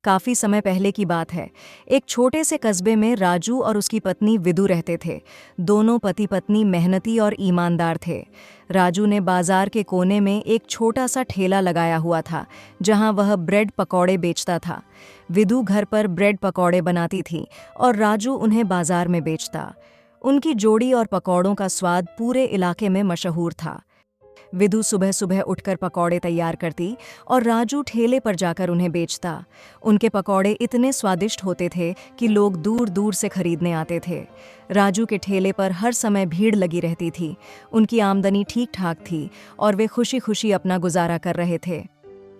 काफी समय पहले की बात है। एक छोटे से कस्बे में राजू और उसकी पत्नी विदु रहते थे। दोनों पति पत्नी मेहनती और ईमानदार थे। राजू ने बाजार के कोने में एक छोटा सा ठेला लगाया हुआ था, जहां वह ब्रेड पकौड़े बेचता था। विदु घर पर ब्रेड पकौड़े बनाती थी और राजू उन्हें बाजार में बेचता। उनकी जोड़ी और पकौड़ों का स्वाद पूरे इलाके में मशहूर था। विदु सुबह सुबह उठकर पकौड़े तैयार करती और राजू ठेले पर जाकर उन्हें बेचता। उनके पकौड़े इतने स्वादिष्ट होते थे कि लोग दूर दूर से खरीदने आते थे। राजू के ठेले पर हर समय भीड़ लगी रहती थी। उनकी आमदनी ठीक ठाक थी और वे खुशी खुशी अपना गुजारा कर रहे थे।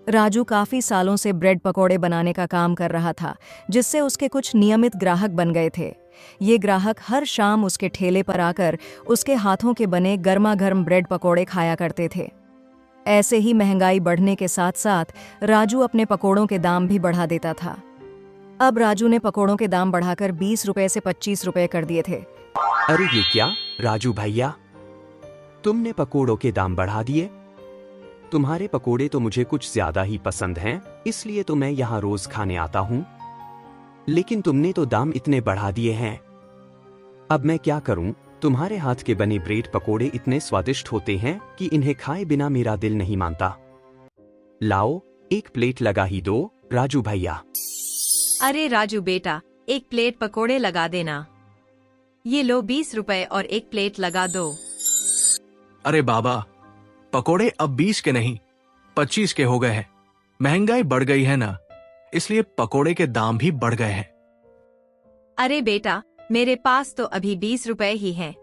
राजू काफी सालों से ब्रेड पकौड़े बनाने का काम कर रहा था, जिससे उसके कुछ नियमित ग्राहक बन गए थे। ये ग्राहक हर शाम उसके ठेले पर आकर उसके हाथों के बने गर्मा गर्म ब्रेड पकौड़े खाया करते थे। ऐसे ही महंगाई बढ़ने के साथ साथ राजू अपने पकौड़ों के दाम भी बढ़ा देता था। अब राजू ने पकौड़ों के दाम बढ़ाकर 20 रुपए से 25 रुपए कर दिए थे। अरे ये क्या राजू भैया, तुमने पकोड़ों के दाम बढ़ा दिए? तुम्हारे पकोड़े तो मुझे कुछ ज्यादा ही पसंद हैं, इसलिए तो मैं यहाँ रोज खाने आता हूँ। लेकिन तुमने तो दाम इतने बढ़ा दिए हैं। अब मैं क्या करूँ? तुम्हारे हाथ के बने ब्रेड पकोड़े इतने स्वादिष्ट होते हैं कि इन्हें खाए बिना मेरा दिल नहीं मानता। लाओ, एक प्लेट लगा ही दो राजू भैया। अरे राजू बेटा, एक प्लेट पकोड़े लगा देना। ये लो 20 रुपए और एक प्लेट लगा दो। अरे बाबा, पकोड़े अब 20 के नहीं 25 के हो गए हैं। महंगाई बढ़ गई है ना, इसलिए पकोड़े के दाम भी बढ़ गए हैं। अरे बेटा, मेरे पास तो अभी 20 रुपए ही हैं।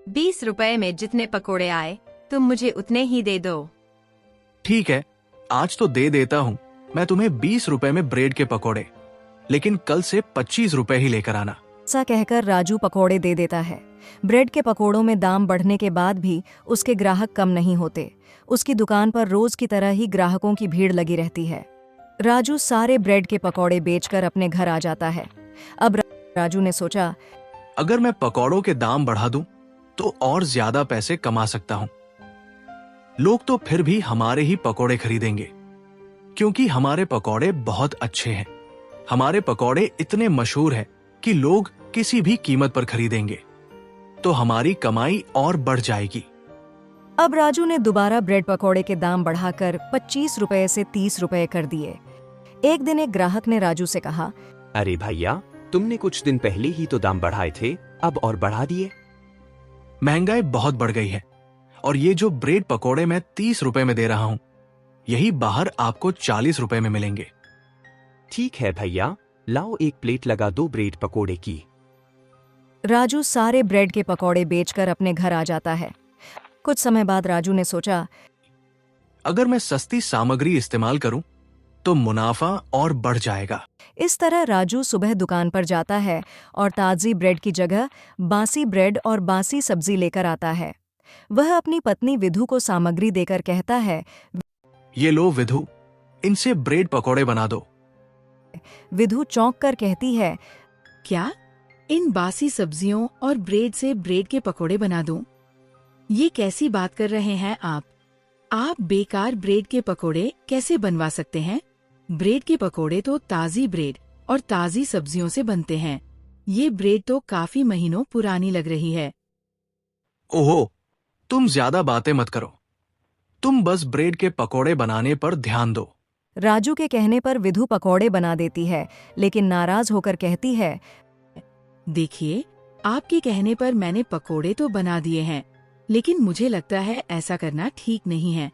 20 रुपए में जितने पकोड़े आए तुम मुझे उतने ही दे दो। ठीक है, आज तो दे देता हूँ मैं तुम्हें 20 रुपए में ब्रेड के पकोड़े, लेकिन कल से 25 रुपए ही लेकर आना। ऐसा कहकर राजू पकौड़े दे देता है। ब्रेड के पकौड़ों में दाम बढ़ने के बाद भी उसके ग्राहक कम नहीं होते। उसकी दुकान पर रोज की तरह ही ग्राहकों की भीड़ लगी रहती है। राजू सारे ब्रेड के पकौड़े बेचकर अपने घर आ जाता है। अब राजू ने सोचा, अगर मैं पकौड़ों के दाम बढ़ा दूं तो और ज्यादा पैसे कमा सकता हूं। लोग तो फिर भी हमारे ही पकौड़े खरीदेंगे, क्योंकि हमारे पकौड़े बहुत अच्छे हैं। हमारे पकौड़े इतने मशहूर हैं कि लोग किसी भी कीमत पर खरीदेंगे, तो हमारी कमाई और बढ़ जाएगी। अब राजू ने दोबारा ब्रेड पकौड़े के दाम बढ़ाकर 25 रुपए से 30 रुपए कर दिए। एक दिन एक ग्राहक ने राजू से कहा, अरे भैया, तुमने कुछ दिन पहले ही तो दाम बढ़ाए थे, अब और बढ़ा दिए। महंगाई बहुत बढ़ गई है और ये जो ब्रेड पकौड़े मैं 30 रुपए में दे रहा हूं, यही बाहर आपको 40 रुपए में मिलेंगे। ठीक है भैया, लाओ एक प्लेट लगा दो ब्रेड पकोड़े की। राजू सारे ब्रेड के पकौड़े बेचकर अपने घर आ जाता है। कुछ समय बाद राजू ने सोचा, अगर मैं सस्ती सामग्री इस्तेमाल करूं तो मुनाफा और बढ़ जाएगा। इस तरह राजू सुबह दुकान पर जाता है और ताजी ब्रेड की जगह बासी ब्रेड और बासी सब्जी लेकर आता है। वह अपनी पत्नी विधु को सामग्री देकर कहता है, ये लो विधु, इनसे ब्रेड पकौड़े बना दो। विधु चौंक कर कहती है, क्या इन बासी सब्जियों और ब्रेड से ब्रेड के पकोड़े बना दूं? ये कैसी बात कर रहे हैं आप? आप बेकार ब्रेड के पकोड़े कैसे बनवा सकते हैं? ब्रेड के पकोड़े तो ताजी ब्रेड और ताजी सब्जियों से बनते हैं। ये ब्रेड तो काफी महीनों पुरानी लग रही है। ओहो, तुम ज्यादा बातें मत करो, तुम बस ब्रेड के पकोड़े बनाने पर ध्यान दो। राजू के कहने पर विधु पकौड़े बना देती है, लेकिन नाराज होकर कहती है, देखिए, आपके कहने पर मैंने पकोड़े तो बना दिए हैं, लेकिन मुझे लगता है ऐसा करना ठीक नहीं है।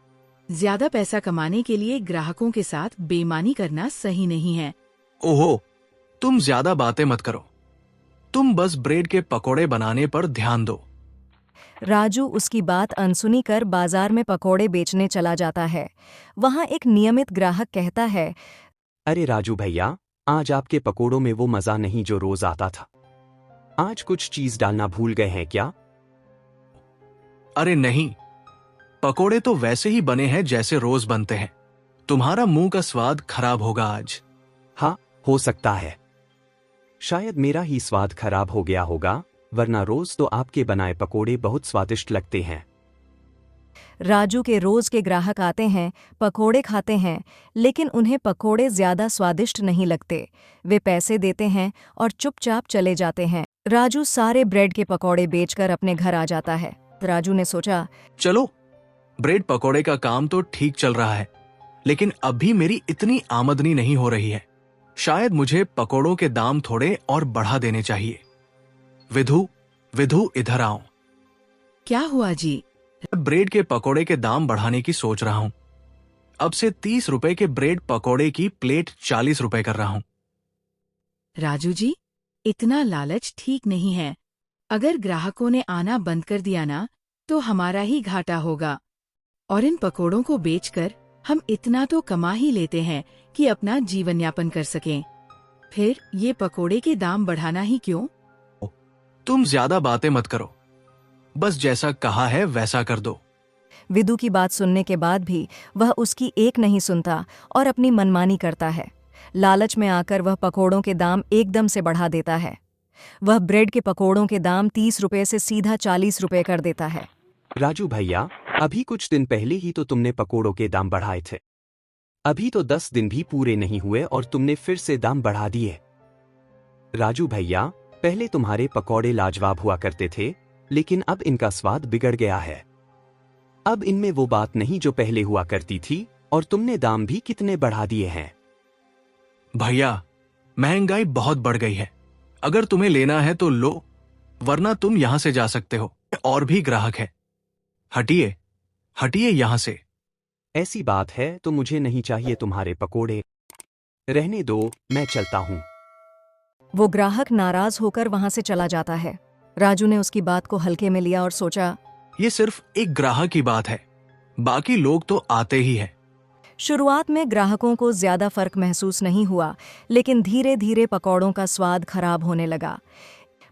ज्यादा पैसा कमाने के लिए ग्राहकों के साथ बेईमानी करना सही नहीं है। ओहो, तुम ज्यादा बातें मत करो, तुम बस ब्रेड के पकोड़े बनाने पर ध्यान दो। राजू उसकी बात अनसुनी कर बाजार में पकौड़े बेचने चला जाता है। वहां एक नियमित ग्राहक कहता है, अरे राजू भैया, आज आपके पकोड़ों में वो मजा नहीं जो रोज आता था। आज कुछ चीज डालना भूल गए हैं क्या? अरे नहीं, पकोड़े तो वैसे ही बने हैं जैसे रोज बनते हैं। तुम्हारा मुंह का स्वाद खराब होगा आज। हाँ, हो सकता है। शायद मेरा ही स्वाद खराब हो गया होगा, वरना रोज तो आपके बनाए पकोड़े बहुत स्वादिष्ट लगते हैं। राजू के रोज के ग्राहक आते हैं, पकोड़े खाते हैं, लेकिन उन्हें पकोड़े ज्यादा स्वादिष्ट नहीं लगते। वे पैसे देते हैं और चुपचाप चले जाते हैं। राजू सारे ब्रेड के पकोड़े बेचकर अपने घर आ जाता है। राजू ने सोचा, चलो, ब्रेड पकोड़े का काम तो ठीक चल रहा है, लेकिन अभी मेरी इतनी आमदनी नहीं हो रही है। शायद मुझे पकोड़ों के दाम थोड़े और बढ़ा देने चाहिए। विधु, विधु इधर आओ। क्या हुआ जी? ब्रेड के पकोड़े के दाम बढ़ाने की सोच रहा हूं। अब से 30 रुपए के ब्रेड पकोड़े की प्लेट 40 रुपए कर रहा हूं। राजू जी, इतना लालच ठीक नहीं है। अगर ग्राहकों ने आना बंद कर दिया ना, तो हमारा ही घाटा होगा। और इन पकोड़ों को बेचकर हम इतना तो कमा ही लेते हैं कि अपना जीवन यापन कर सकें। फिर ये पकोड़े के दाम बढ़ाना ही क्यों? तुम ज्यादा बातें मत करो, बस जैसा कहा है वैसा कर दो। विदु की बात सुनने के बाद भी वह उसकी एक नहीं सुनता और अपनी मनमानी करता है। लालच में आकर वह पकोड़ों के दाम एकदम से बढ़ा देता है। वह ब्रेड के पकोड़ों के दाम 30 रुपए से सीधा 40 रुपए कर देता है। राजू भैया, अभी कुछ दिन पहले ही तो तुमने पकोड़ों के दाम बढ़ाए थे। अभी तो 10 दिन भी पूरे नहीं हुए और तुमने फिर से दाम बढ़ा दिए। राजू भैया, पहले तुम्हारे पकोड़े लाजवाब हुआ करते थे, लेकिन अब इनका स्वाद बिगड़ गया है। अब इनमें वो बात नहीं जो पहले हुआ करती थी, और तुमने दाम भी कितने बढ़ा दिए हैं। भैया, महंगाई बहुत बढ़ गई है। अगर तुम्हें लेना है तो लो, वरना तुम यहां से जा सकते हो। और भी ग्राहक है। हटिए, हटिए यहां से। ऐसी बात है तो मुझे नहीं चाहिए तुम्हारे पकोड़े। रहने दो, मैं चलता हूं। वो ग्राहक नाराज होकर वहां से चला जाता है। राजू ने उसकी बात को हल्के में लिया और सोचा, ये सिर्फ एक ग्राहक की बात है, बाकी लोग तो आते ही हैं। शुरुआत में ग्राहकों को ज्यादा फर्क महसूस नहीं हुआ, लेकिन धीरे धीरे पकौड़ों का स्वाद खराब होने लगा।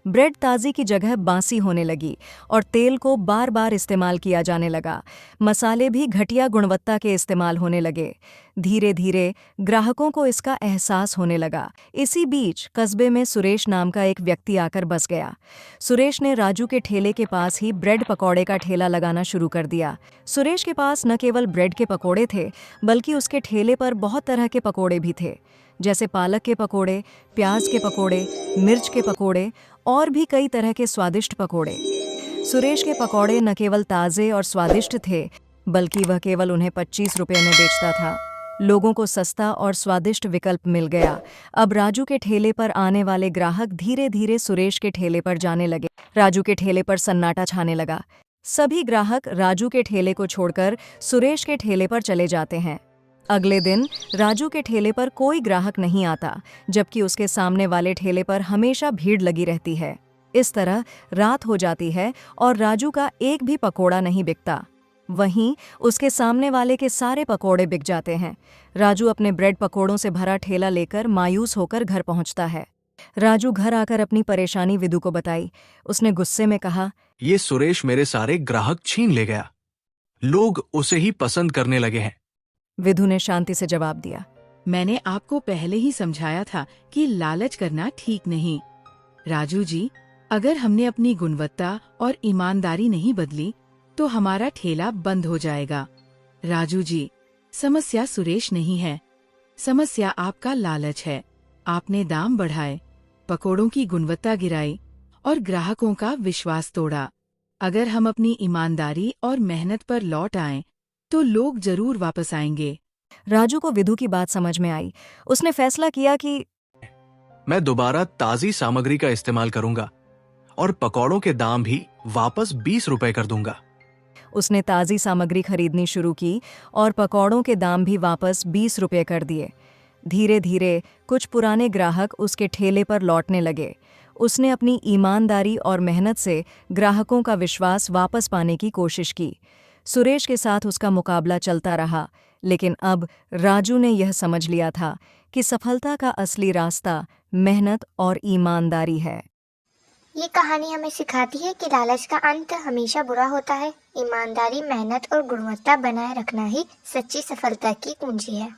ब्रेड ताज़ी की जगह बासी होने लगी और तेल को बार बार इस्तेमाल किया जाने लगा। मसाले भी घटिया गुणवत्ता के इस्तेमाल होने लगे। धीरे धीरे ग्राहकों को इसका एहसास होने लगा। इसी बीच कस्बे में सुरेश नाम का एक व्यक्ति आकर बस गया। सुरेश ने राजू के ठेले के पास ही ब्रेड पकौड़े का ठेला लगाना शुरू कर दिया। सुरेश के पास न केवल ब्रेड के पकौड़े थे, बल्कि उसके ठेले पर बहुत तरह के पकौड़े भी थे, जैसे पालक के पकोड़े, प्याज के पकोड़े, मिर्च के पकोड़े और भी कई तरह के स्वादिष्ट पकोड़े। सुरेश के पकोड़े न केवल ताज़े और स्वादिष्ट थे, बल्कि वह केवल उन्हें 25 रुपये में बेचता था। लोगों को सस्ता और स्वादिष्ट विकल्प मिल गया। अब राजू के ठेले पर आने वाले ग्राहक धीरे धीरे सुरेश के ठेले पर जाने लगे। राजू के ठेले पर सन्नाटा छाने लगा। सभी ग्राहक राजू के ठेले को छोड़कर सुरेश के ठेले पर चले जाते हैं। अगले दिन राजू के ठेले पर कोई ग्राहक नहीं आता, जबकि उसके सामने वाले ठेले पर हमेशा भीड़ लगी रहती है। इस तरह रात हो जाती है और राजू का एक भी पकोड़ा नहीं बिकता। वहीं उसके सामने वाले के सारे पकोड़े बिक जाते हैं। राजू अपने ब्रेड पकोड़ों से भरा ठेला लेकर मायूस होकर घर पहुंचता है। राजू घर आकर अपनी परेशानी विदु को बताई। उसने गुस्से में कहा, ये सुरेश मेरे सारे ग्राहक छीन ले गया। लोग उसे ही पसंद करने लगे हैं। विदु ने शांति से जवाब दिया, मैंने आपको पहले ही समझाया था कि लालच करना ठीक नहीं। राजू जी, अगर हमने अपनी गुणवत्ता और ईमानदारी नहीं बदली तो हमारा ठेला बंद हो जाएगा। राजू जी, समस्या सुरेश नहीं है, समस्या आपका लालच है। आपने दाम बढ़ाए, पकोड़ों की गुणवत्ता गिराई और ग्राहकों का विश्वास तोड़ा। अगर हम ईमानदारी ईमानदारी और मेहनत पर लौट आएं, तो लोग जरूर वापस आएंगे। राजू को विदु की बात समझ में आई। उसने फैसला किया कि मैं दोबारा ताज़ी सामग्री का इस्तेमाल करूंगा और पकौड़ों के दाम भी वापस 20 रुपए कर दूंगा। उसने ताज़ी सामग्री खरीदनी शुरू की और पकौड़ों के दाम भी वापस 20 रुपये कर दिए। धीरे धीरे कुछ पुराने ग्राहक उसके ठेले पर लौटने लगे। उसने अपनी ईमानदारी और मेहनत से ग्राहकों का विश्वास वापस पाने की कोशिश की। सुरेश के साथ उसका मुकाबला चलता रहा, लेकिन अब राजू ने यह समझ लिया था कि सफलता का असली रास्ता मेहनत और ईमानदारी है। ये कहानी हमें सिखाती है कि लालच का अंत हमेशा बुरा होता है। ईमानदारी, मेहनत और गुणवत्ता बनाए रखना ही सच्ची सफलता की कुंजी है।